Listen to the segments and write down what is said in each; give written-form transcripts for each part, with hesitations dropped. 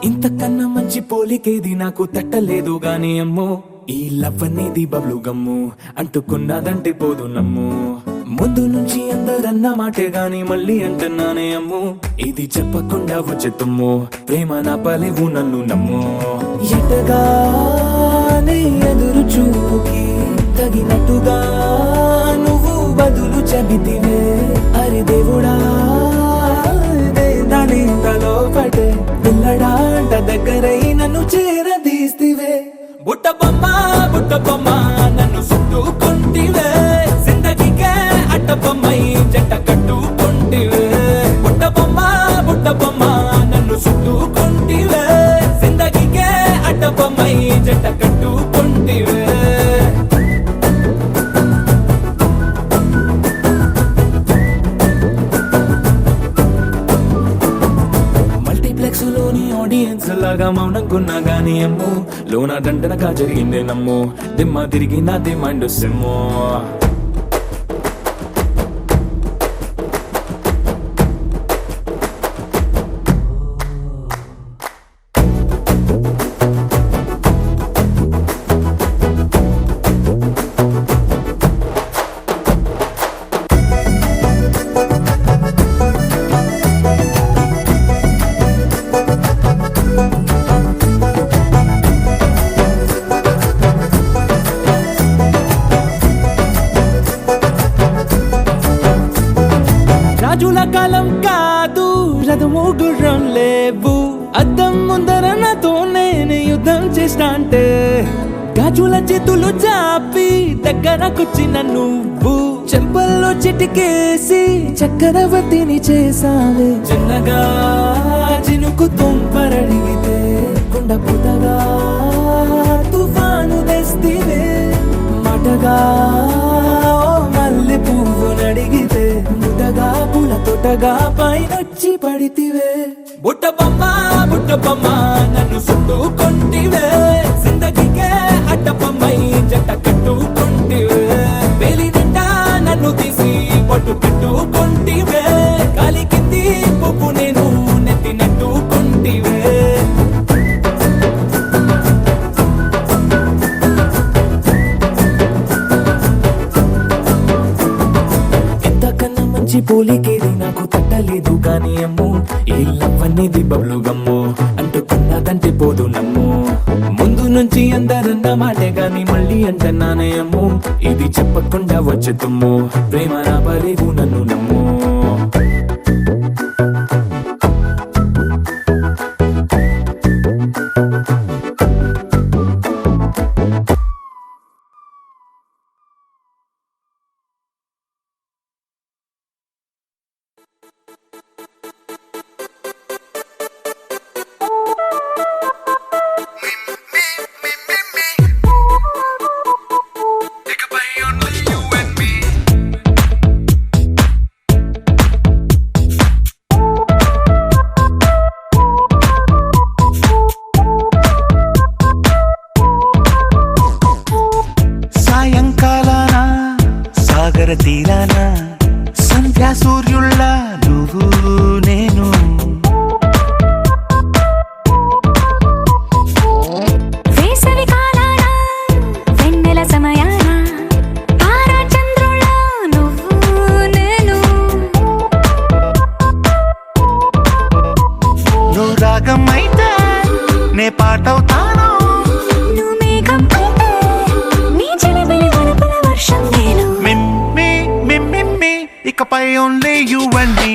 ఇంతకన్నా మంచి పోలికేది నాకు తట్టలేదు గాని అమ్మో, ఈ లవ్ అనేది బబ్లు గమ్ము అంటుకున్నదంటే పోదు నమ్ము. ముందు నుంచి అందరన్న మాటే గాని మళ్ళీ అంటున్నానే అమ్ము, ఇది చెప్పకుండా వచ్చే తుమ్ము, ప్రేమ నా పలేవు నన్ను నమ్ము. ఎటగానే ఎదురు చూకి తగినట్టుగా నువ్వు బదులు చెబితివే, అరి దేవుడా దానిలో పడే పిల్లడాంట దగ్గరై నన్ను చేరదీస్తివే. బుట్ట బొమ్మ నన్ను చుట్టుకుంటివే, జిందగీకే అట్ట బొమ్మై జంట కట్టుకుంటివే. బుట్ట బొమ్మ నన్ను చుట్టుకుంటివే, జిందగీకే అట్ట బొమ్మై జంట కట్టుకుంటివే. లోని ఆడియన్స్ లాగా మౌనంకున్నా గానీ అమ్ము, లోన దండనగా జరిగిందే నమ్ము, దిమ్మ తిరిగి నాది మైండ్ సిమ్ము. రాజుల కాలం కాదు, రథము గుర్రం లేవు, అద్దం ముందర నాతో నేను యుద్ధం చేస్తా అంటే, గాజుల చేతులు చాపి దగ్గరకొచ్చిన నువ్వు, చెంపల్లో చిటికేసి చక్రవర్తిని చేసావే. చిన్నగా చినుకు తుంపరడిగితే కుండ పుటగా తుఫాను తెస్తివే, మాటగా మల్లె పువ్వు నడిగితే ముదగా పూల తోటగా పైనొచ్చి పడితివే. బుట్ట బొమ్మ నన్ను చుట్టుకుంటివే, జిందగీకే అట్ట బొమ్మై జంట కట్టుకుంటివే. వేలి నిండా నన్ను తీసి పట్టు పెట్టుకుంటివే, కాలి కింది పువ్వు నేను నెత్తినట్టుకుంటివే. పోలికేది నాకు తట్టలేదు గాని అమ్ము, ఈ లవ్ అనేది బబ్లు గమ్ము అంటుకున్నదంటే పోదు నమ్ము. ముందు నుంచి అందరన్న మాటే గాని మళ్ళీ అంటున్నానే అమ్ము, ఇది చెప్పకుండా వచ్చే తుమ్ము, ప్రేమ నా పలేవు నన్ను నమ్ము. తీరాన సంధ్యా సూర్యుళ్ళ నువ్వు నేను, వేసవి కాలాన వెన్నెల సమయాన తారా చంద్రుళ్ళ నువ్వు నేను, నువ్వు రాగం అయితే నే పాటవుతాను, నువ్వు మేఘం అయితే నీ చిలిపిలి వనపుల వర్షం నేను. ఇకపై only you and me.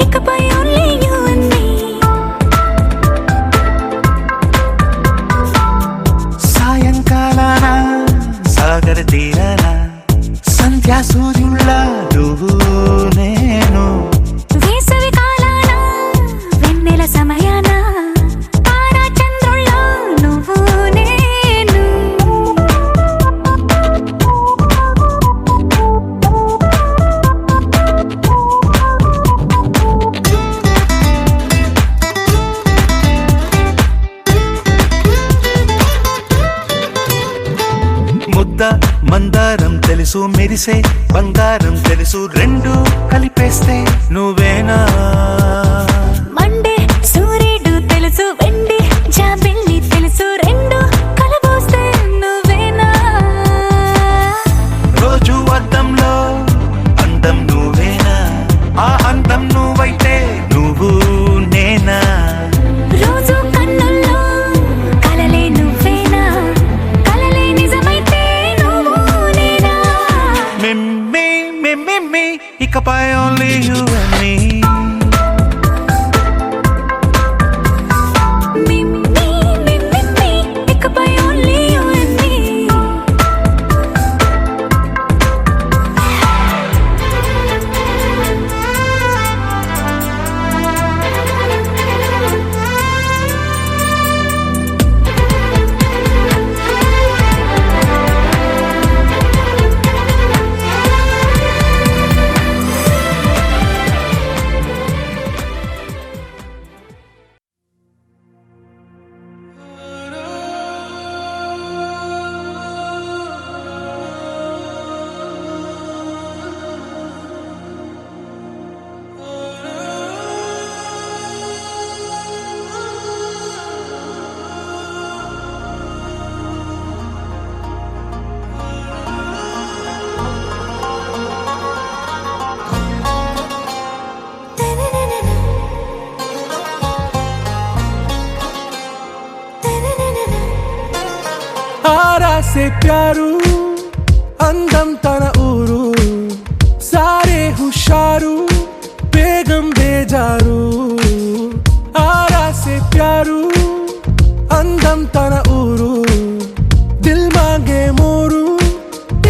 ఇకపై only you and me. సాయంకాలాన సాగర తీరాన సంధ్యా సూర్యుళ్ళ నువ్వు నేను, వేసవి కాలాన వెన్నెల సమయాన తారా చంద్రుళ్ళ నువ్వు నేను. ముద్ద మందారం తెలుసు, మెరిసే బంగారం తెలుసు, రెండు కలిపేస్తే నువ్వేనా. మండే సూర్యుడు తెలుసు, వెండి జాబిల్లి తెలుసు, రెండు కలబోస్తే నువ్వేనా. రోజు అద్దంలో అందం నువ్వేనా, ఆ అందం నువ్వైతే నువ్వు నేనా. రోజు కన్నుల్లో కలలే నువ్వేనా, కలలే నిజమైతే నువ్వు నేనా. మిమ్మి మిమ్మి ఇకపై only you and me. ఇకపై only you and me. आरा से प्यारू అందం తన ఊరు, సారే హుషారు బేగం బేజారు. ఆరా సే ప్యారు అందం తన ఊరు, దిల్ మాంగే మోరు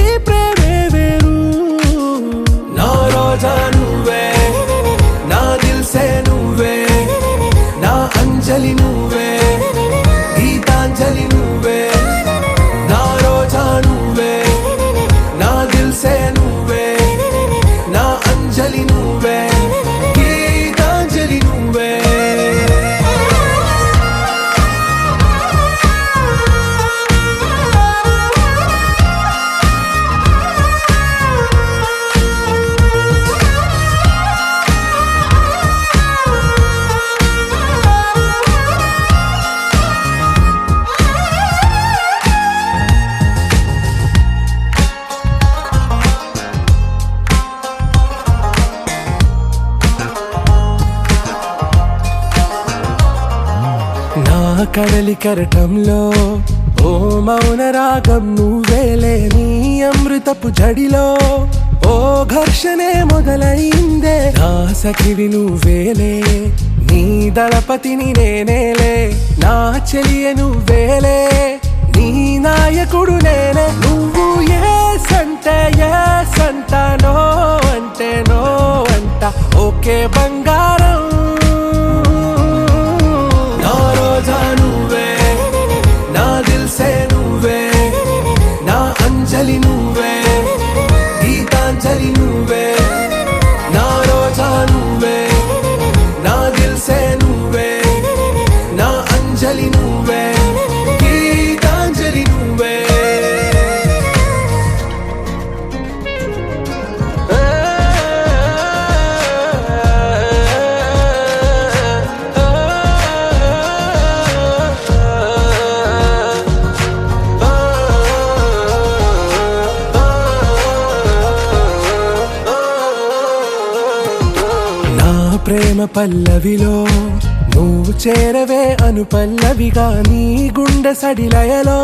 ఈ ప్రేమే వేరు. నా రోజా నువ్వే, నా దిల్ సే నువ్వే, నా అంజలి నువ్వే, గీతాంజలి నువ్వే. నా రోజా నువ్వే, నా దిల్ సే నువ్వే, నా అంజలి నువ్వే, గీతాంజలి నువ్వే. నా కడలి కరటంలో ఓ మౌన రాగం నువ్వేలే, నీ అమృతపు జడిలో ఓ ఘర్షణే మొదలైందే. నా సఖివి నువ్వేలే, నీ దళపతిని నేనేలే, నా చెలియ నువ్వేలే, నీ నాయకుడు నేనే. నువ్వు ఏ సంట నో అంటే నో అంట, ఓకే బంగారం. నా రోజా నువ్వే, నా దిల్ సే నువ్వే, నా అంజలి నువ్వే, గీతాంజలి నువ్వే. నా రోజా నువ్వే, నా దిల్ సే నువ్వే, నా అంజలి నువ్వే, గీతాంజలి నువ్వే. ప్రేమ పల్లవిలో నువ్వు చేరవే అను పల్లవిగా, నీ గుండె సడిలయలో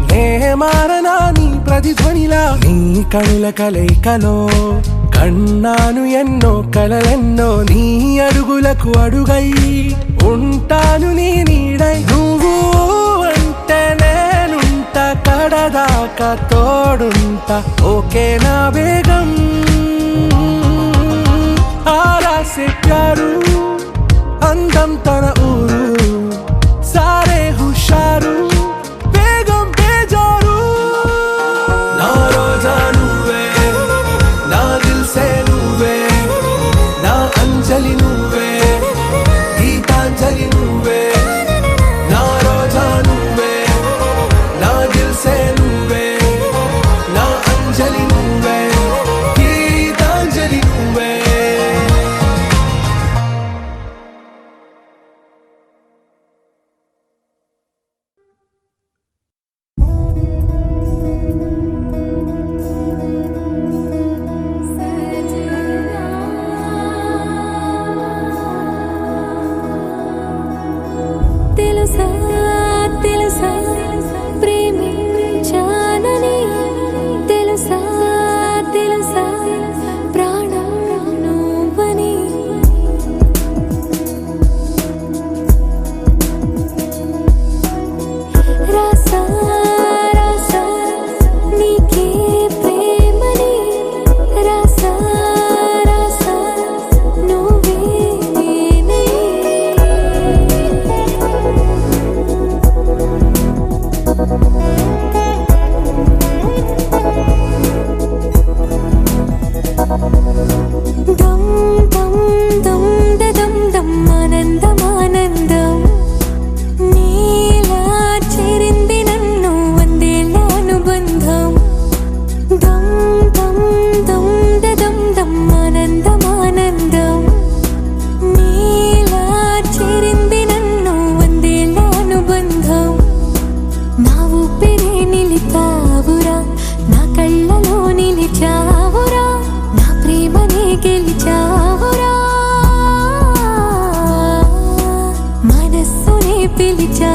నే మారనా నీ ప్రతిధ్వనిలా. నీ కనుల కలయికలో కన్నాను ఎన్నో కలలెన్నో, నీ అడుగులకు అడుగై ఉంటాను నీ నీడై. నువ్వు అంటే నేనుంట కడదాకా తోడుంట, ఓకే నా బేగం. ఆరా సే ప్యారు అందం తన ఊరు, సారే హుషారు బేగం బేజారు. నా రోజా నువ్వే, నా దిల్ సే నువ్వే, నా అంజలి నువ్వే, గీతాంజలి నువ్వే. నా రోజా నువ్వే, నా దిల్ సే నువ్వే,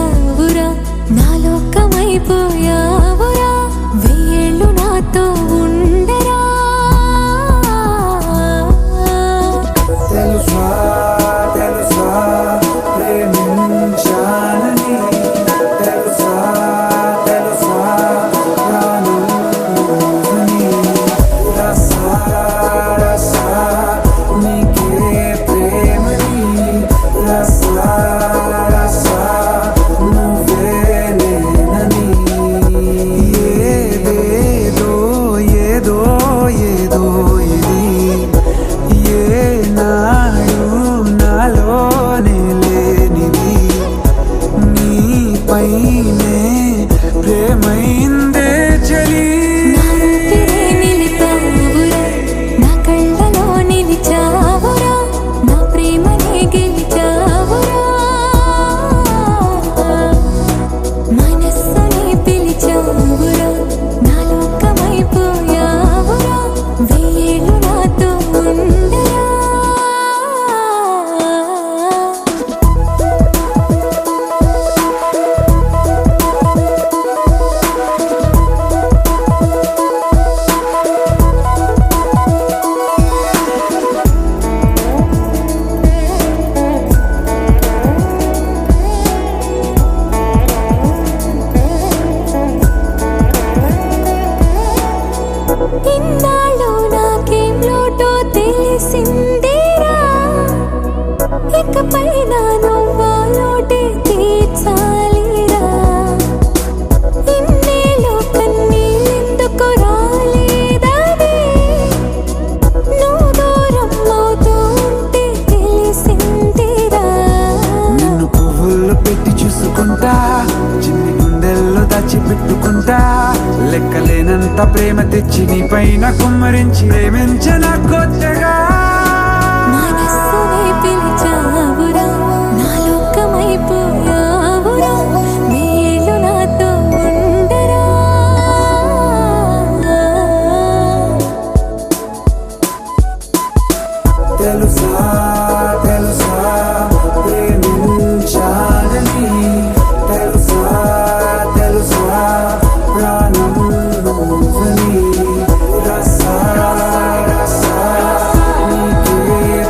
పిలిచావురా నా లోకమైపోయావురా వెయ్యేళ్ళు నాతో ఉండరా తెలుసా తెలుసా ప్రేమించాలని తెలుసా తెలుసా ప్రాణాలని రసా రసా నీకే ప్రేమని రసా రసా నువ్వే నేనని ఏదేదో ఏదో ఏదో ఇది ఏనాడు నాలోనే లేనిది నీపైనే ప్రేమైందే చలి నా ఊపిరే నిలిపావురా నా కళ్ళలో నిలిచావురా నా ప్రేమనే గెలిచావురా మనస్సుని పిలిచావురా నా లోకమైపోయావురా వెయ్యేళ్ళు నాతో ఉండరా ఇన్నాళ్ళు నాకేం లోటో తెలిసిందేరా ఇకపై నా నువ్వా లోటే తీర్చాలిరా ఇన్నేళ్ళు కన్నీళ్ళెందుకు రాలేదని నువ్వు దూరం అవుతూ ఉంటే తెలిసిందిరా నిన్ను పువ్వుల్లో పెట్టి చూసుకుంటా చిన్ని గుండెల్లో దాచిపెట్టుకుంటా లెక్కలేనంత ప్రేమ తెచ్చి నీ పైన కుమ్మరించి ప్రేమించిన కొత్తగా మనస్సుని పిలిచావురా నా లోకమైపోయావురా వెయ్యేళ్ళు నాతో ఉండరా తెలుసా తెలుసా ప్రేమించాలని తెలుసా తెలుసా ప్రాణం నువ్వని రసా రసా నీకే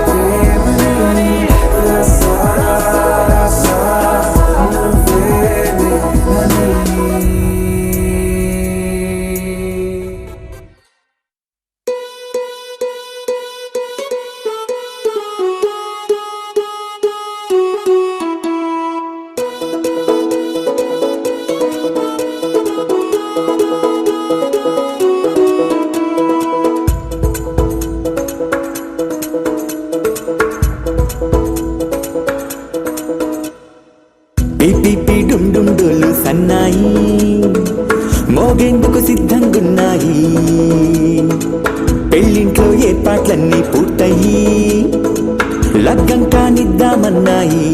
ప్రేమని రసా రసా నువ్వే నేనని పిపి డుమ్ డుమ్ డోలు సన్నాయి మోగేందుకు సిద్ధంగున్నాయి పెళ్ళింట్లో ఏర్పాట్లన్నీ పూర్తయి లగ్గం కానిద్దామన్నాయి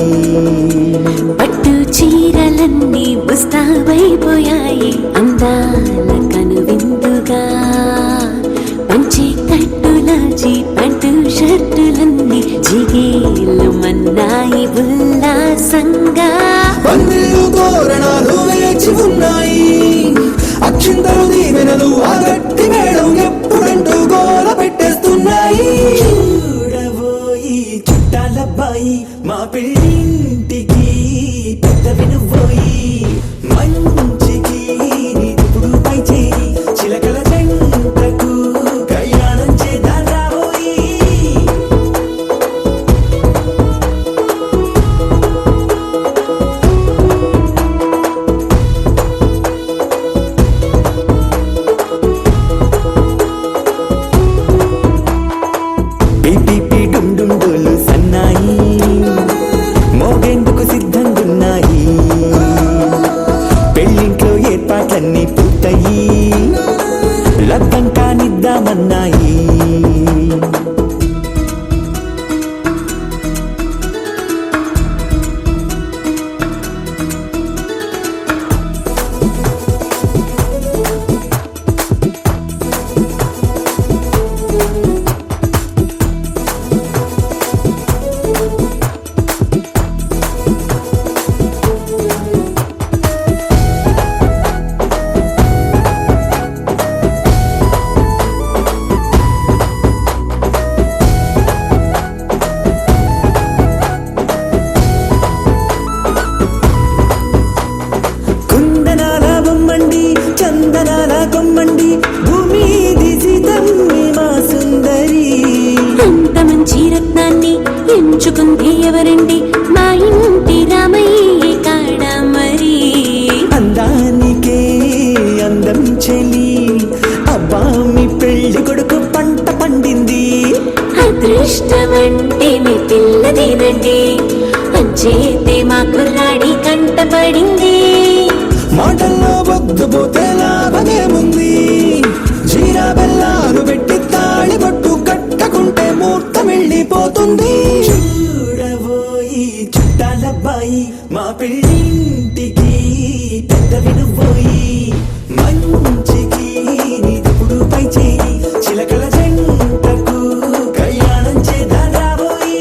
పట్టు చీరలన్నీ ముస్తాబైపోయాయి అందాల కనువిందుగా పంచి కట్టులాచి పంటు షర్టులన్నీ జిగేలు మన్నాయి ఉల్లాసంగా పందిళ్ళు తోరణాలు వేచి ఉన్నాయి అక్షింతలు దీవెనలు ఆ గట్టి మేడం ఎప్పుడంటూ గోల పెట్టేస్తున్నాయి చూడబోయి చుట్టాలబ్బాయి మా పెళ్ళింటికి పెద్ద వినుబోయి మంచికి ఇప్పుడు పై భూమి దిశితమ్మి మా సుందరి. అంత మంచి రత్నాన్ని ఎంచుకుంది ఎవరండి? మా ఇంటి రామయ్య కాడ మరి. అందానికే అందం చెలి, అబ్బా మీ పెళ్లి కొడుకు పంట పండింది. అదృష్టమంటే మీ పిల్లదేనండి, అంచేతే మా కుర్రాడి కంట పడింది. మాటల్లో బొద్దుపోతే లాభమేముంది? జీరా బెల్లాలు పెట్టి తాళి పట్టు కట్టకుంటే ముహూర్తం వెళ్ళిపోతుంది. చూడబోయి చుట్టాలబ్బాయి మా పెళ్ళింటికి పెద్ద వినుబోయి, మంచికి నీదిప్పుడు పై చేయి, చిలకల జంటకు కళ్యాణం చేద్దాం రాబోయి.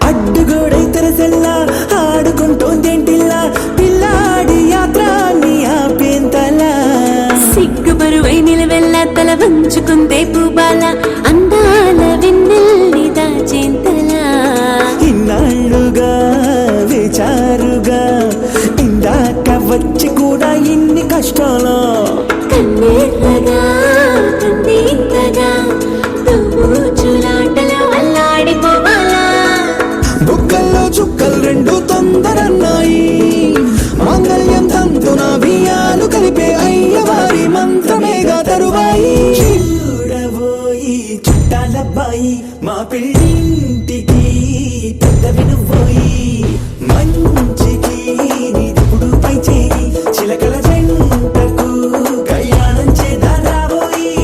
అడ్డుగోడై తెరసెల్లా ఆడుకుంటోందేంటిల్లా, పిల్లాడి యాత్రాన్ని ఆపేంతలా. సిగ్గుబరువై నిలవెల్లా తల వంచుకుందే పూబాల, అందాల వెన్నెల్లి దాచేంతలా. ఇన్నాళ్ళుగా విచారుగా ఇందాక వచ్చి కూడా ఇన్ని కష్టాలా. కన్నెర్రగా కన్నీంతగా నువ్వు చూలాటలో అల్లాడిపోవాలా. బుక్కల్లో చుక్కలు రెండు తొందరన్నాయి, మాంగళ్యం తంతున బియ్యాలు కలిపే అయ్యవారి మంత్రమేగా తరువాయి. చూడబోయి చుట్టాలబ్బాయి మా పెళ్ళింటికి పెద్ద వినుబోయి, మంచికి నీదిప్పుడు పై చేయి, చిలకల జంటకు కళ్యాణం చేద్దాం రాబోయి.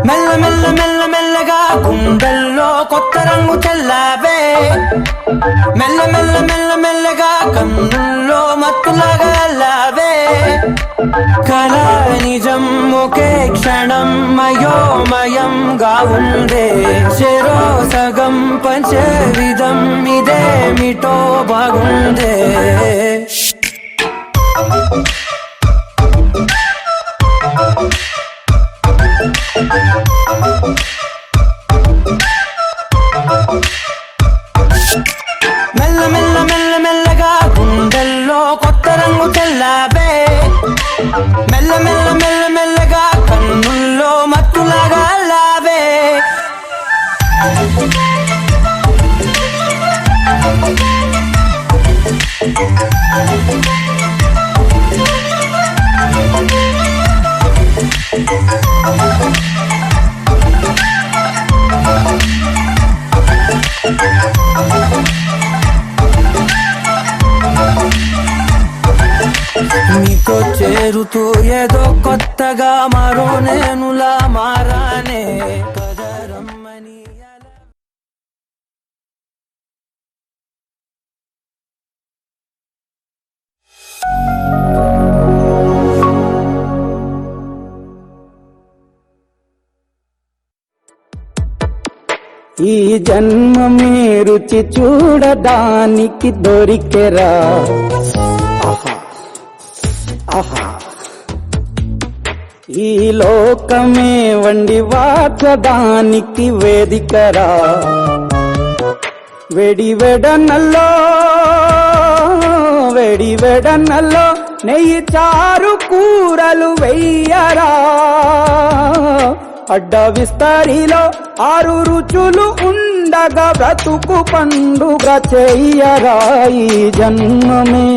మెల్ల మెల్ల మెల్ల మెల్లగా గుండెల్లో కొత్త రంగు చల్లావే, మెల్ల మెల్ల మెల్ల మెల్లగా కన్నుల్లో మత్తులాగా అల్లావే. కళ నిజం ఒకే క్షణం మయోమయంగా ఉందే, చెరో సగం పంచే విధం ఇదేమిటో బాగుందే. మెల్ల మెల్ల మెల్ల మెల్లగా గుండెల్లో కొత్త రంగు చల్లావే, మెల్ల మెల్ల మెల్ల మెల్లగా కన్నుల్లో మత్తులాగా అల్లావే. నీతో చేరుతూ ఏదో కొత్తగా మరో నేనులా మారానే కదరమ్మని. ఈ జన్మమే రుచి చూడడానికి దొరికెరా. ఆహా ఆహా, ఈ లోకమే వండి వాచడానికి వేదికరా. వెడి వెడనల్లో నెయ్యి చారు కూరలు వెయ్యరా. అడ్డ విస్తరిలో 6 రుచులు ఉండ ఉండగా బ్రతుకు పండుగ చెయ్యరా ఈ జన్మమే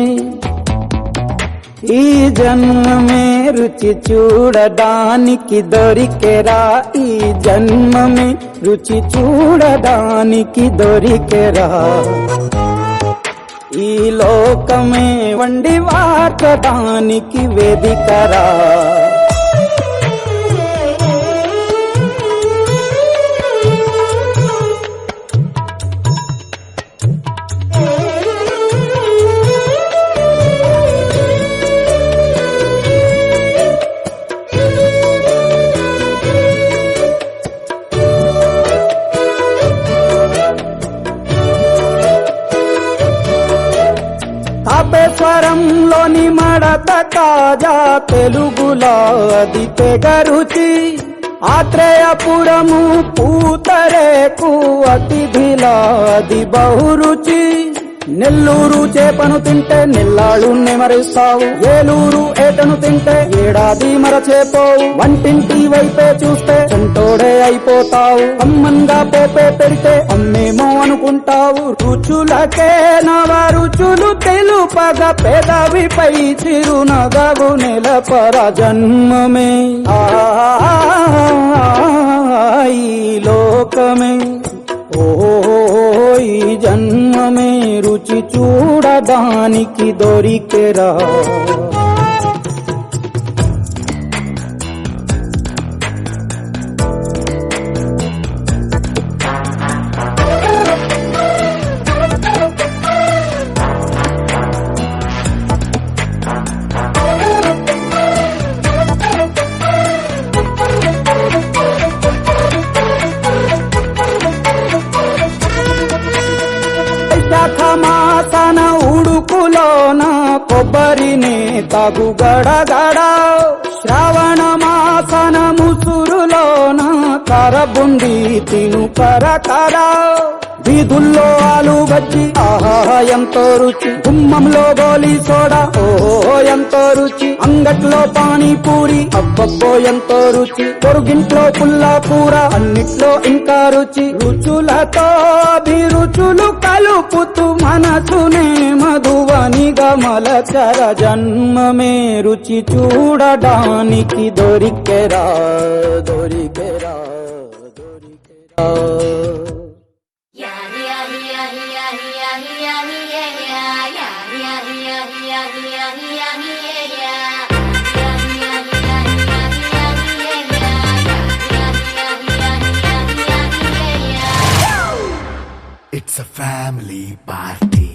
రుచి చూడడానికి దొరికెరా ఈ జన్మమే రుచి చూడడానికి దొరికెరా ఈ లోకమే వండి వార్చడానికి వేదికరా తాపేశ్వరంలోని మడత కాజా తెలుగులో అది తెగరుచి ఆత్రేయపురము పూతరేకు అతిథిలా అది బహురుచి నెల్లూరు చేపను తింటే నెల్లాళ్ళు నెమరిస్తావు ఏలూరు ఏటను తింటే ఏడాది మరచేపోవు వంటింటి వైపే చూస్తే చంటోడే అయిపోతావు అమ్మంగా పోపే పెడితే అమ్మేమో అనుకుంటావు రుచులకే నవ రుచులు తెలుపగ పెదవిపై చిరునగవు నెలపర జన్మమే ఈ లోకమే ఈ జన్మమే రుచి చూడడానికి దొరికెరా మాసన ఉడుకులోన కొబ్బరిని తగు గడగడ శ్రావణ మాసన ముసురులోన కరబుంది తిను కరకర వీధుల్లో ఆలు బజ్జి ఆహా ఎంతో రుచి గుమ్మంలో గోలీ సోడా ఓహో ఎంతో రుచి అంగట్లో పానీపూరి అబ్బబ్బో ఎంతో రుచి పొరుగింట్లో పుల్లా కూర అన్నిట్లో ఇంకా రుచి రుచులతో అభిరుచులు కలుపుతూ మనసునే మధువనిగా మలచర జన్మమే రుచి చూడడానికి దొరికెరా దొరికెరా దొరికెరా It's a family party.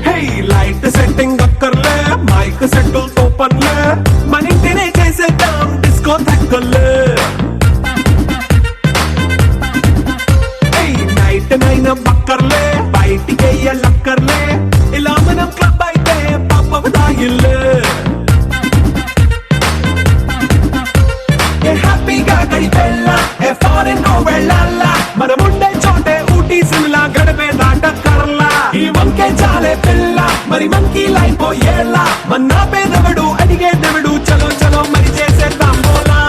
Hey, light setting అక్కర్లే మైక్ సెట్టుల్ తో పనిలే మన ఇంటినే చేసేద్దాం డిస్కో తక్కర్లే నైన బక్కర్లే బయటికెయ్యలక్కర్లే ఇలా మనం క్లబ్ అయితే పాపవదాయిల్లే హ్యాపీగా గడిపెళ్ళ ఏ ఫారెన్ నో వెళ్ళాల మనముండే చోటే ఊటీ సిమ్లా గడిపే దాటక్కర్లా ఈ వంకే చాలే పిల్ల మరి మంకీ లైపోయేళ్ళ మన్నా పేదవడు అడిగేదవడు చలో చలో మరి చేసేద్దాం బోలా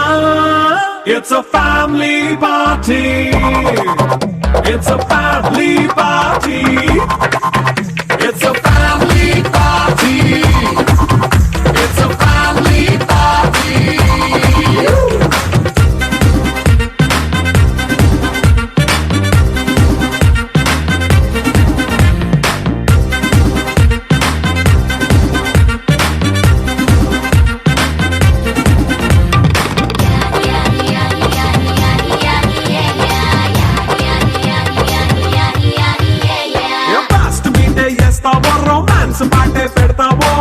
It's a family party. It's a family party. It's a family party. It's a family party. Romance పాటే పెడతావో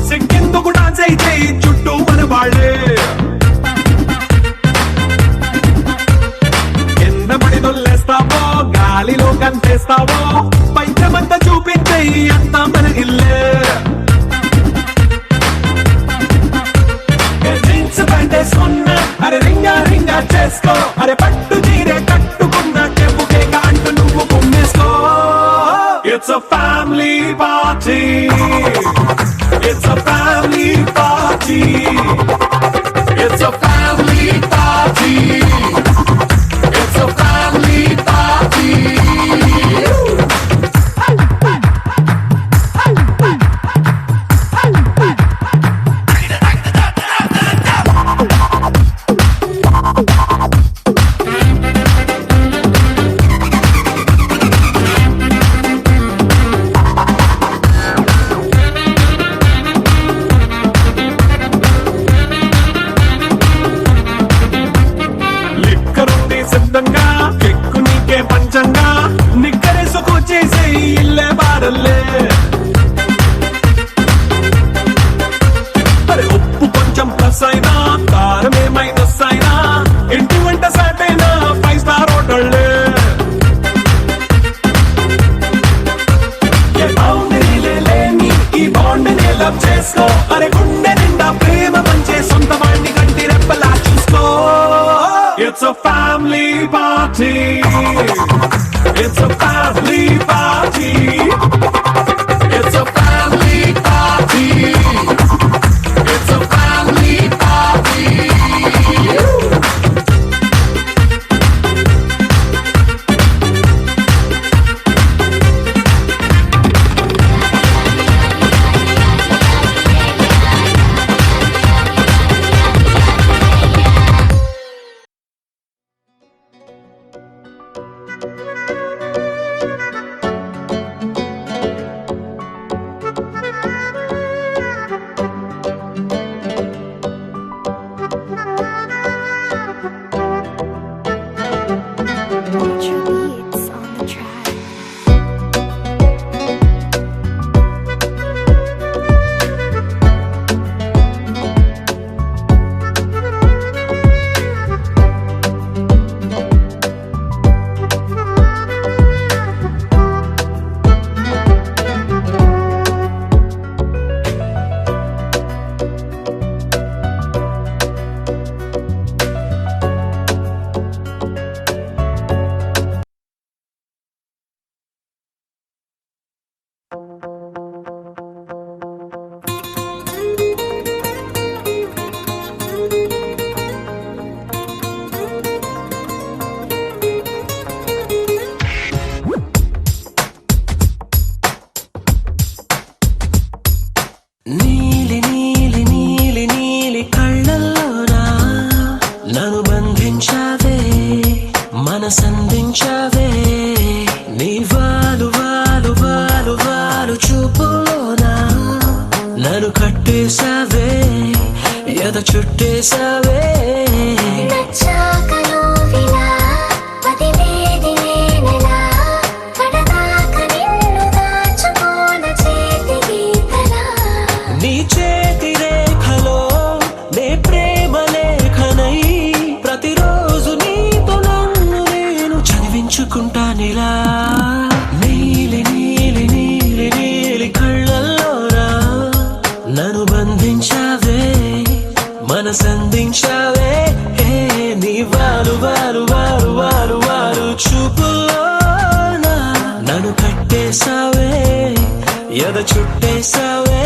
సిక్కిందుకు డాన్స్ అయితే చుట్టూ మన వాళ్ళే కింద పడి దొల్లేస్తావో గాలిలో కంటేస్తావో పైచమంతా చూపించే అంతా మన ఇల్లే జీన్స్ ప్యాంట్ వేసుకున్నా అరే రింగా రింగా చేసుకో అరే పట్టు చీరే కట్టుకు It's a family party. It's a family party. లిక్కరుంది సిద్ధంగా కెక్కు నీకే పంచంగా నిక్కరేసుకొచ్చేసే ఇల్లే బారల్లే అరే ఉప్పు కొంచెం ప్లస్ అయినా కారమే మైనస్ అయినా ఇంటి వంట సాటైనా 5 స్టార్ హోటళ్ళే ఏ బౌండరీలే లేని ఈ బాండ్ ని లవ్ చేసుకో అరే గుండె నిండా ప్రేమ పంచే సొంత వాణ్ణి కంటి రెప్పలా చూసుకో It's a family party. It's a family party. It's a family party. It's a family party. Ultra beats on the track. నీలి నీలి నీలి నీలి కళ్ళల్లోనా నన్ను బంధించావే మనసందించావే నీ వాలు వాలు వాలు వాలు చూపులోనా నన్ను కట్టేశావే ఎద చుట్టేశావే నచ్చాక నువ్విలా వదిలేది నేనెలా కడదాక నిన్ను దాచుకోన చేతి గీతలా నీ చేతి రేఖలో నే ప్రేమ లేఖనై ప్రతిరోజు నీతో నన్ను నేను చదివించుకుంటానిలా నీలి నీలి నీలి నీలి కళ్ళల్లోరా నన్ను బంధించావే మనసందించావే నీ వారు వారు వారు వారు వారు చూపులోనా నన్ను కట్టేశావే ఎద చుట్టేశావే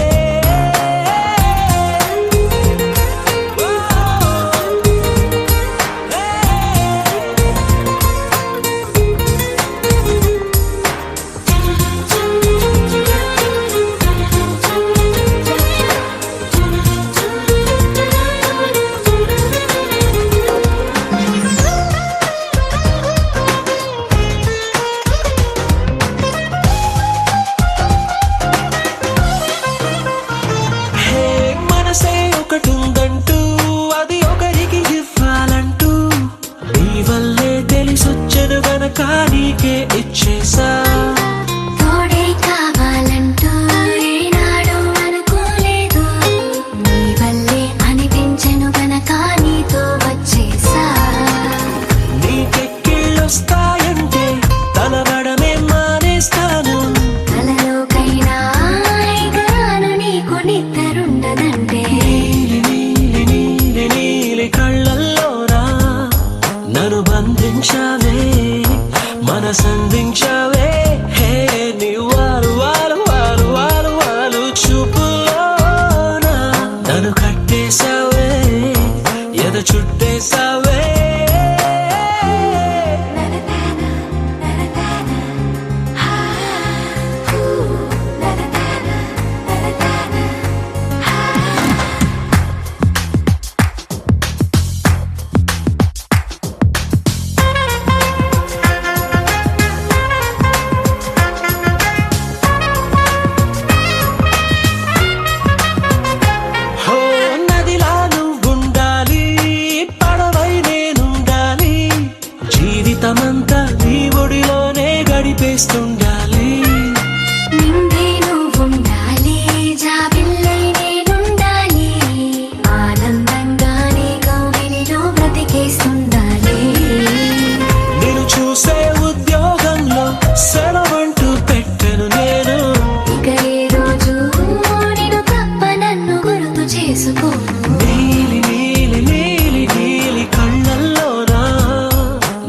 నీకే ఇచ్చేసా తోడే కావాలంటూ ఏనాడు అనుకోలేదు నీ వల్లే అనిపించెను గనక నీతో వచ్చేసా నీకెక్కిళ్ళొస్తాయంటే తలబడమే మానేస్తాను కలలోకైనా ఎగరాను నీకు నిద్రుండదంటే నీలి నీలి నీలి నీలి కళ్ళల్లోరా నన్ను బంధించావే మనసందించావే హే నీ వారు వారు వారు వారు వారు చూపులోనా నన్ను కట్టేశా నడిపేస్తుండాలి. నిండే నువ్వుండాలి, జాబిల్లై నేనుండాలి, ఆనందంగానే కౌగిలిలో బ్రతికేస్తుండాలి. నేను చూసే ఉద్యోగంలో సెలవంటూ పెట్టను నేను. ఇక ఏ రోజు నేను తప్ప నన్ను గుర్తు చేసుకోను. నీలి నీలి నీలి నీలి కళ్ళల్లోనా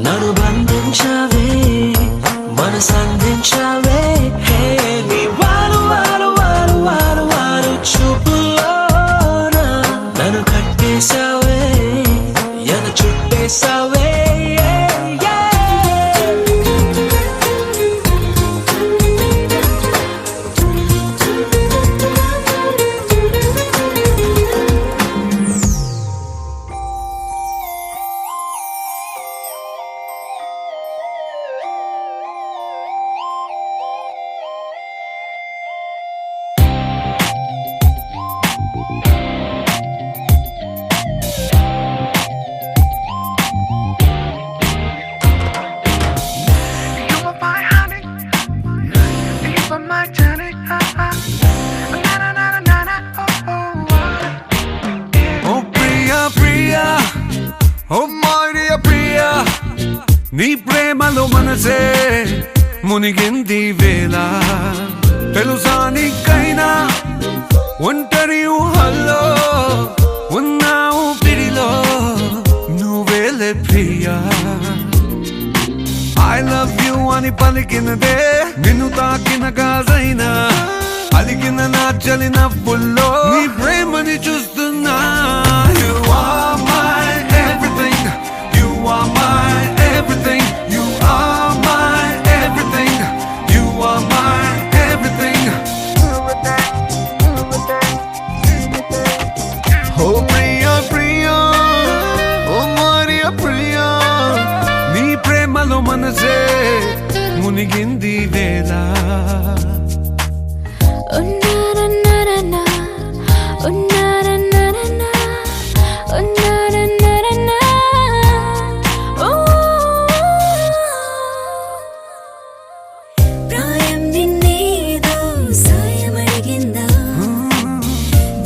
నన్ను బంధించావే, మనసందించావే. హే నీ వారు వారు వారు వారు వారు చూపుల్లోనా నన్ను కట్టేశావే, ఎన చుట్టేశావే. You are my honey, you are my Johnny. Na na na na na, oh oh. Oh Priya Priya, oh my dear Priya, నీ ప్రేమలో మనసే మునిగింది వేళ. తెలుసా నీకైనా ఒంటరి ఊహల్లో ఉన్నావు పిడిలో నువ్వేలే ప్రియా. I love you అని పలికినదే నిన్ను తాకిన గాజైనా అలిగిన నా చలి నవ్వుల్లో నీ ప్రేమని చూస్తున్నా. You are my everything, you are my everything, you are my everything, you are my everything. Oh Priya Priya, oh Maria Priya, నీ ప్రేమలో మనసే మునిగింది వేళ. ఉన్నారన్నారన్నా, ఉన్నారన్నారన్నా, ఉన్నారన్నారన్నా, ఓ. ప్రాయం నిన్నేదో సాయం అడిగిందా,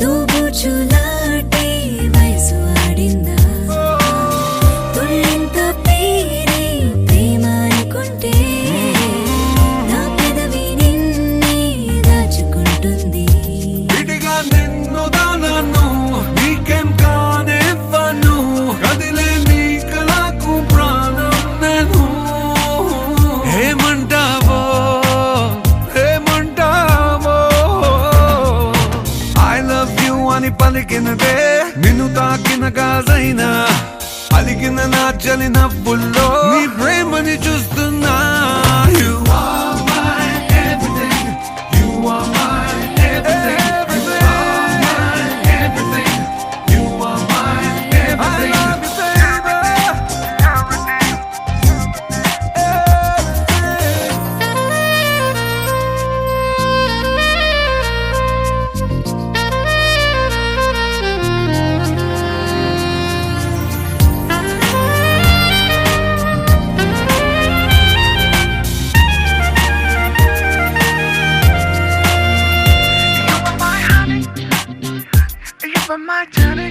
దోబూచులాటే వయసు ఆడిందా, తుళ్ళింత పేరే ప్రేమ అనుకుంటే నా పెదవి నిన్నే దాచుకుంటుంది. విడిగా నిన్ను దానను నీకేం కానివ్వను, కదిలే నీ కళకు ప్రాణం నేను. ఏమంటావో ఏమంటావో, I love you అని పలికినదే నిన్ను తాకిన గాజైనా అలిగిన నా చలి నవ్వుల్లో నీ ప్రేమని చూస్తున్నా. You are my everything, you are my everything, you are my everything, you are my everything. I love you, You are my honey, you are my Johnny.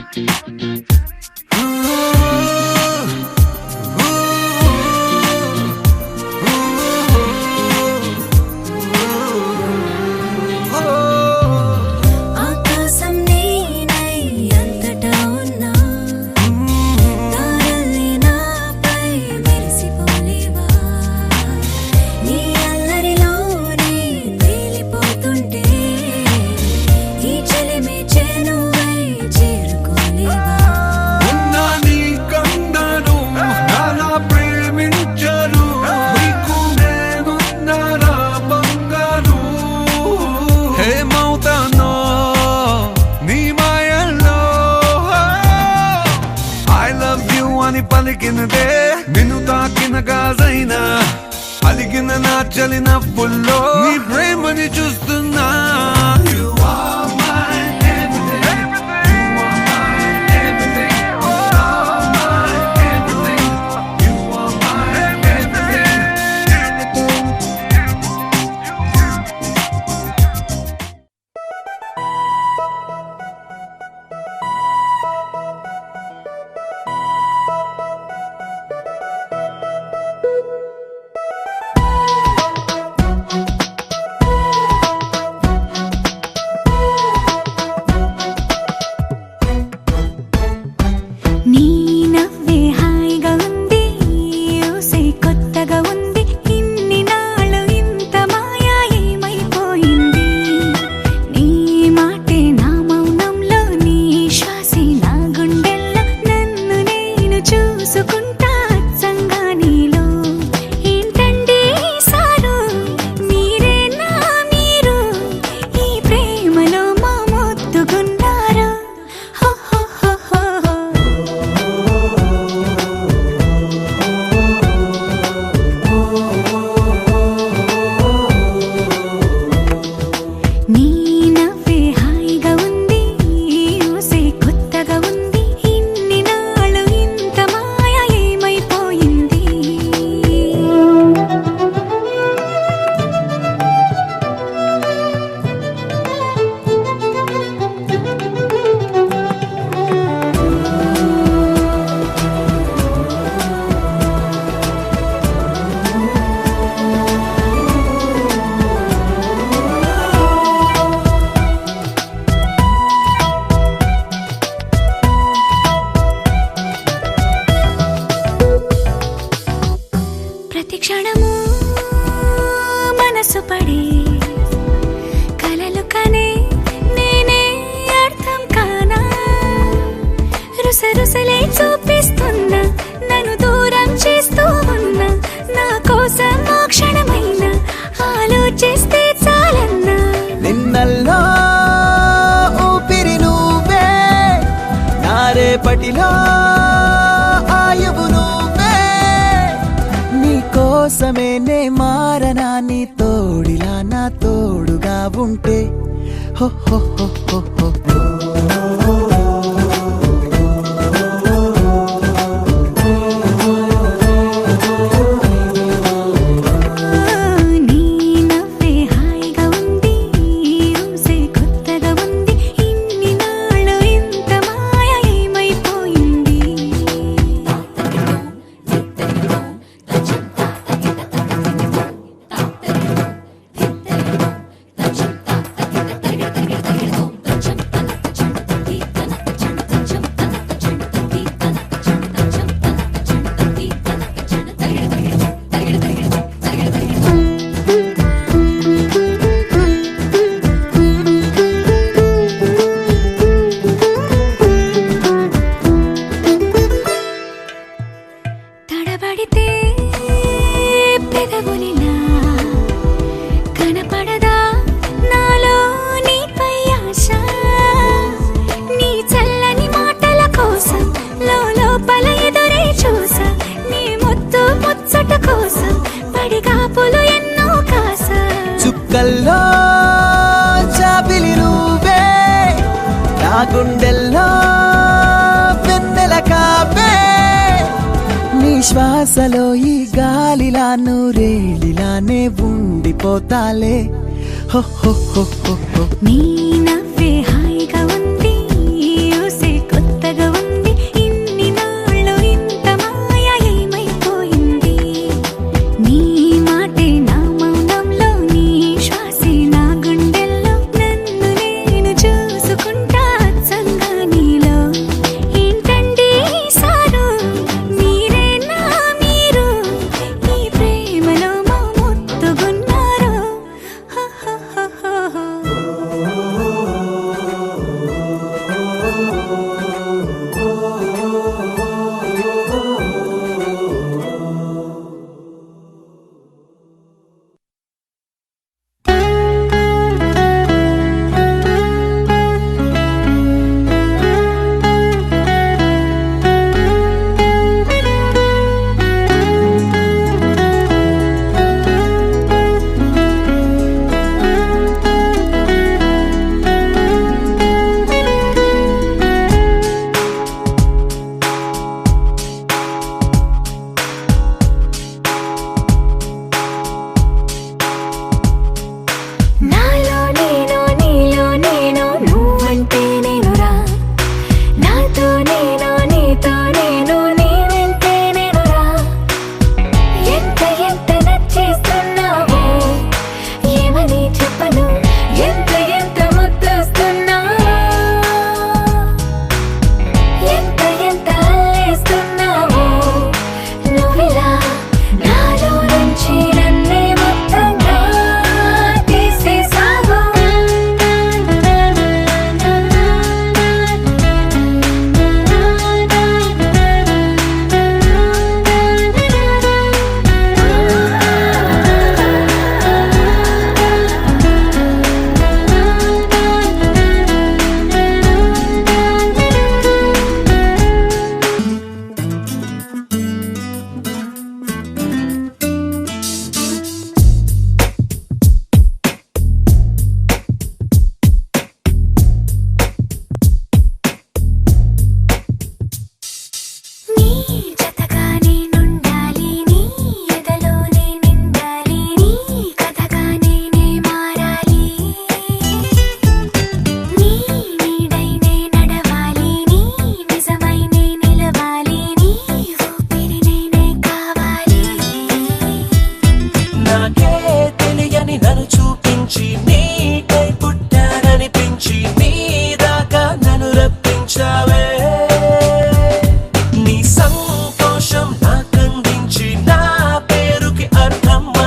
ఆకాశం నేనై అంతటా ఉన్నా, తారల్ని నాపై మెరిసిపోలేవా, నీ అల్లరిలోనే తేలిపోతుంటే ఈ చెలిమి చేనువై చేరుకోలేవా. ఉన్నా నీ కందను నాలా ప్రేమించరు, నీకు నేనున్నారా బంగారు. ఏమవుతానో నీ మాయల్లో, I love you అని పలికినదే నిన్ను తాకిన గాజైనా అలిగిన నా చలి నవ్వుల్లో నీ ప్రేమని చూస్తున్నా. You are my everything, you are my everything, you are my everything, you are my everything. క్షణము మనసు పడి కలలు కనే నేనే అర్థం కానా రుసరుసలే చూపిస్తున్నా నన్ను దూరం చేస్తూ ఉన్నా నా కోసం ఓ క్షణమైన ఆలోచిస్తే చాలన్నా నిన్నల్లో ఊపిరి నువ్వే నా రేపటిలో ఆయువు నువ్వే నీ కోసమే నే మారనా నీ తోడిలా నా తోడుగా ఉంటే హో హో హో హో హో నీ నవ్వే హాయిగా ఉంది ఊసే కొత్తగా ఉంది ఇన్ని నాళ్ళు ఇంత మాయ ఏమైపోయింది తడబడితే పెదవులిలా కనపడదా నాలో నీపై ఆశ నీ చల్లని మాటల కోసం లోపల ఎదురే చూసా నీ ముద్దు ముచ్చట కోసం పడిగాపులు ఎన్నో కాసా చుక్కల్లో చాపిలి నువ్వే నా గుండెల్లో వెన్నెల కాపే నీ శ్వాసలో ఈ గాలిలా నూరేలిలానే ఉండిపోతాలే హో హో హో హో హో నీ నవ్వే హాయిగా ఉంది ఊసే కొత్తగా ఉంది ఇన్ని నాళ్ళు ఇంత మాయ ఏమైపోయింది నీ మాటే నా మౌనంలో నీ శ్వాసే నా గుండెల్లో నన్ను నేను చూసుకుంటా అచ్చంగా నీలో ఏంటండి సారు మీరే నా మీరు ఈ ప్రేమలో మా ముత్తుగున్నారు హో హో హో హో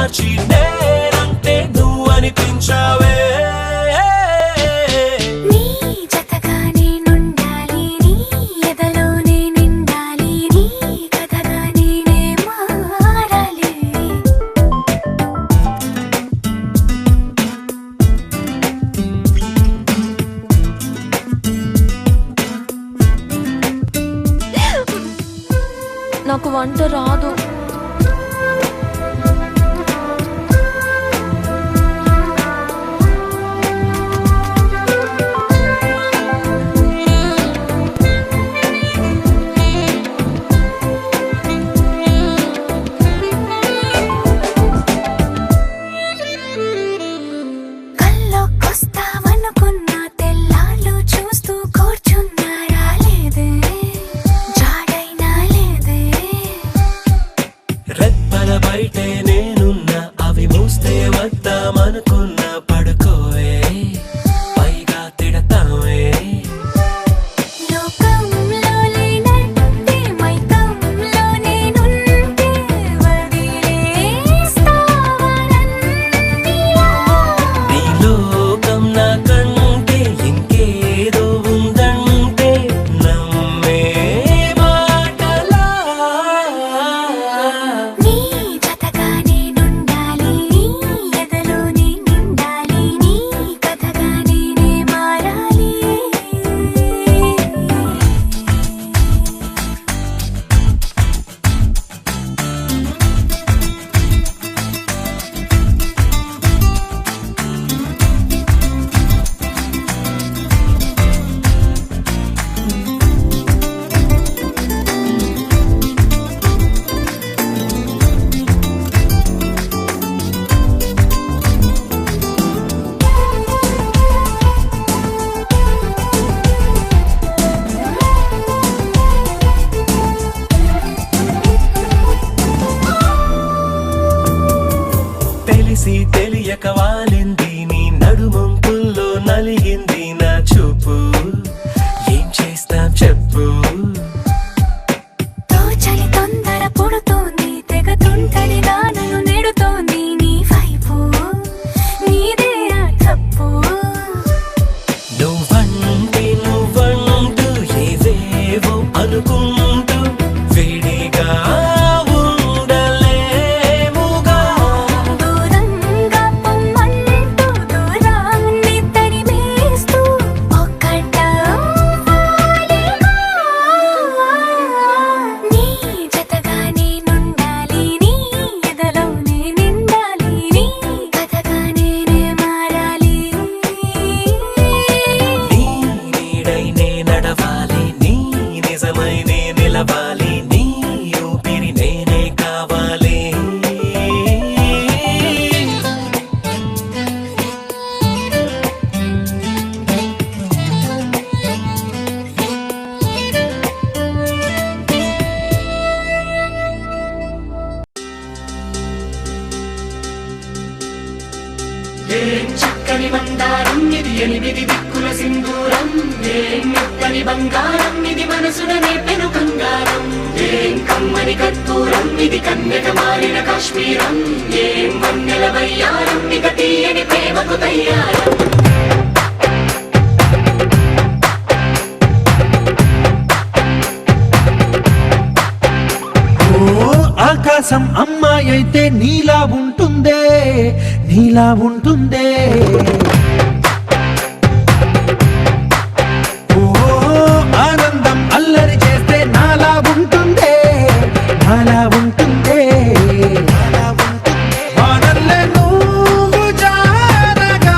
మార్చి నేనంటే నువ్వు అనిపించావే నీ జతగా నేనుండాలి నీ ఎదలోనే నిండాలి నీ కథగా నేనే మారాలి నాకు వంట రాదు కల్లోకొస్తావనుకున్నా తెల్లార్లు చూస్తూ కూర్చున్నా రాలేదే జాడైనా లేదే రెప్పల బయటే నేనున్నా అవి మూస్తే వద్దామనుకున్నా పడుకోవే పైగా తిడతావే లోకంలో లేనంటే మైకంలో నేనుంటే వదిలేస్తావా నన్నిలా నీ లోకం నాకంటే ఇంకేదో ఉందంటే నమ్మే మాటలా నీ జతగా నేనుండాలి నీ ఎదలోనే నిండాలి నీ కథగా నేనే మారాలి తెలిసి తెలియక వాలింది నీ నడుమంపుల్లో నలిగింది నా చూపు ఏం చేస్తాం చెప్పు తోచని తొందర పుడుతోంది తెగ తుంటరిగా నన్ను నెడుతోంది నీ వైపు నీదే ఆ తప్పు నువ్వంటూ ఏవేవో అనుకుంటూ వేడిగా ఉండలేముగా దూరంగా పొమ్మంటూ దూరాన్ని తరిమేస్తూ ఒక్కటవ్వాలిగా నీ జతగా నేనుండాలి నీ ఎదలోనే నిండాలి నీ కథగా నేనే మారాలి నీ నీడై నే నడవాలి నీ నిజమై నే నిలవాలి నీ ఊపిరి నేనే కావాలి చక్కని మందారం ఇది ఎనిమిది దిక్కుల సింధూరం ఏం మెత్తని బంగారం ఇది మనసున నేపెను కంగారం ఏం కమ్మని కర్పూరం ఇది కన్నెక మారిన కాశ్మీరం ఏం వన్నెల వయ్యారం ఇక తీయని ప్రేమకు తయ్యారం ఆకాశం అమ్మాయి అయితే నీలా ఉంటుందే నీలా ఉంటుందే ఓ ఆనందం అల్లరి చేస్తే నాలా ఉంటుందే నాలా ఉంటుందే వానల్లే నువ్వు జారగా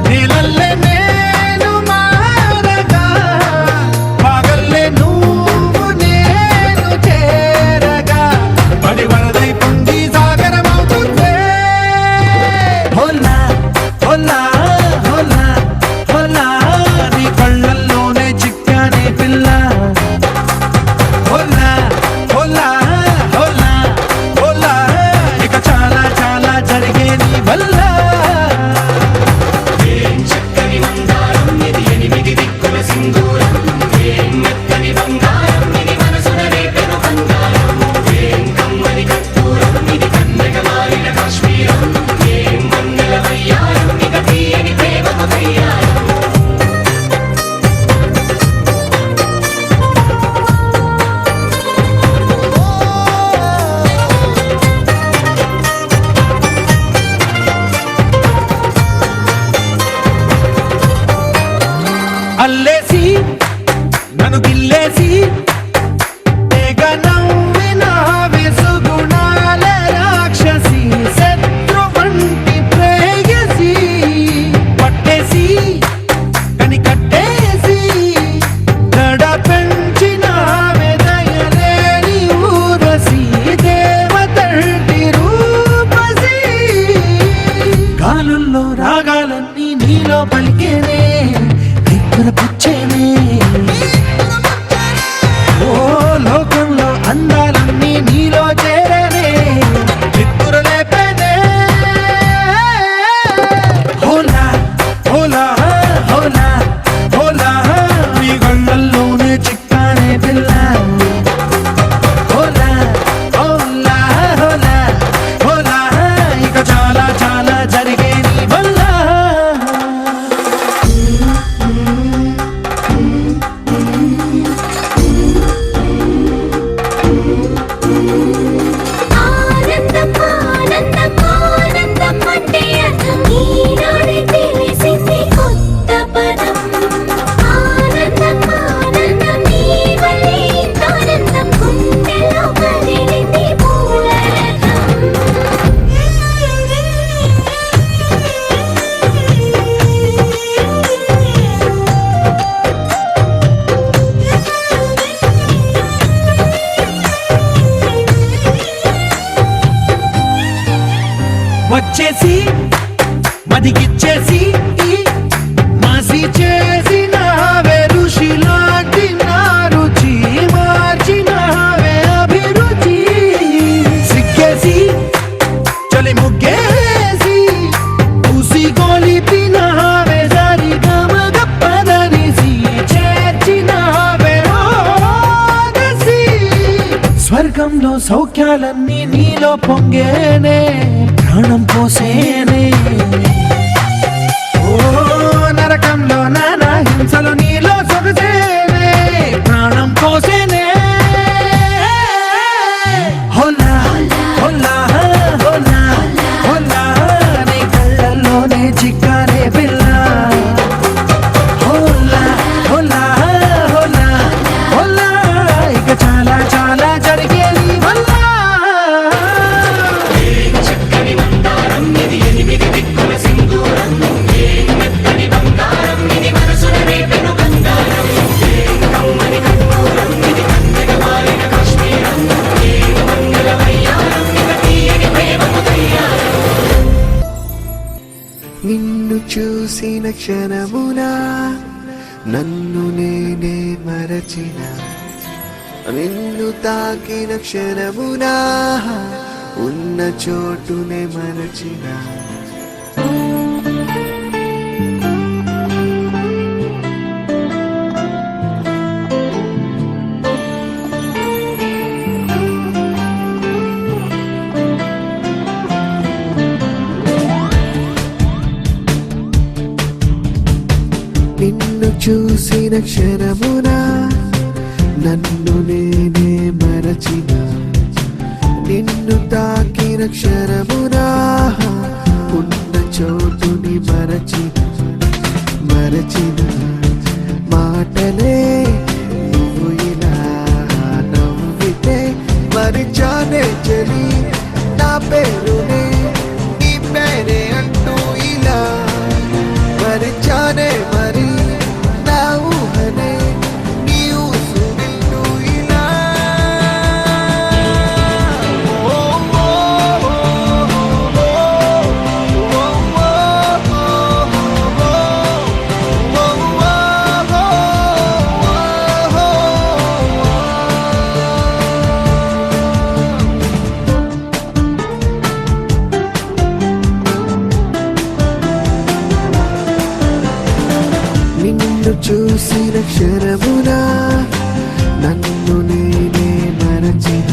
నీలల్లే నేను మారగా పగల్లే నువ్వు నేను చేరగా పడి వరదై పొంగి సాగరమవుతుందే హోలా హోలా నీలో పలికేనే నిక్కుర పుచ్చేనే ఓ లోకంలో అందాలన్నీ నీలో చేరేనే నిక్కుర లేపేనే హోలా హోలా హోలా హోలా నీ గళ్ళల్లోనే చిక్కానే పిల్ల హోలా హోలా హోలా హోలా ఇక చాలా చాలా జరిగే నీ వల్ల ఆనందం ఆనందం ఆనందం అంటే అర్థం ఈనాడే తెలిసింది కొత్త పదం ఆనందం ఆనందం నీ వల్లే ఇంత ఆనందం గుండెలో కదిలింది వచ్చేసి మదిగిచ్చేసి మాసి చేసిన ఋషిలాంటి నా రుచి మార్చినవే అభిరుచి సిగ్గేసి చలి ముగ్గేసి పూసి గోలిపినవే సరి గమగప్పదనిసి చేర్చినవే రోదసి స్వర్గంలో సౌఖ్యాలన్నీ నీలో పొంగేనే ప్రాణం పోసేనే ఓ నరకంలో నానా హింసలు నీలో సొగసేనే ప్రాణం పోసేనే హోలా హోలా హోలా హోలా నీ కళ్ళల్లోనే చిక్కానే పిల్ల హోలా హోలా హోలా హోలా ఇక చాలా చాలా జరిగే నీ వల్ల చక్కని మందారం ఇది ఎనిమిది దిక్కుల సింధూరం ఏం మెత్తని బంగారం ఇది మనసున రేపెను బంగారం ఏం కమ్మని కర్పూరం ఇది కన్నెగ మారిన కాశ్మీరం ఏం మంగళ వయ్యారం ఇక తీయని ప్రేమకు తయ్యారం నిన్ను చూసిన క్షణమున నన్ను నేనే మరచిన నిన్ను తాకిన క్షణమున ఉన్న చోటునే మరచిన నిన్ను చూసిన క్షణమున నన్ను నేనే మరచిన నిన్ను తాకిన క్షణమున ఉన్న చోటుని మరచిన మాటలే నువ్వు ఇలా నవ్వితే మరిచానే చలి నా పేరునే నీ పేరే అంటూ ఇలా మరిచానే మరి నా ఊహనే నీ ఊసు నిన్ను ఇలా నిన్ను చూసిన క్షణమున నన్ను నేనే మరచిన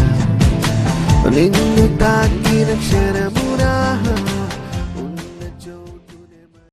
నిన్ను తాకిన క్షణమున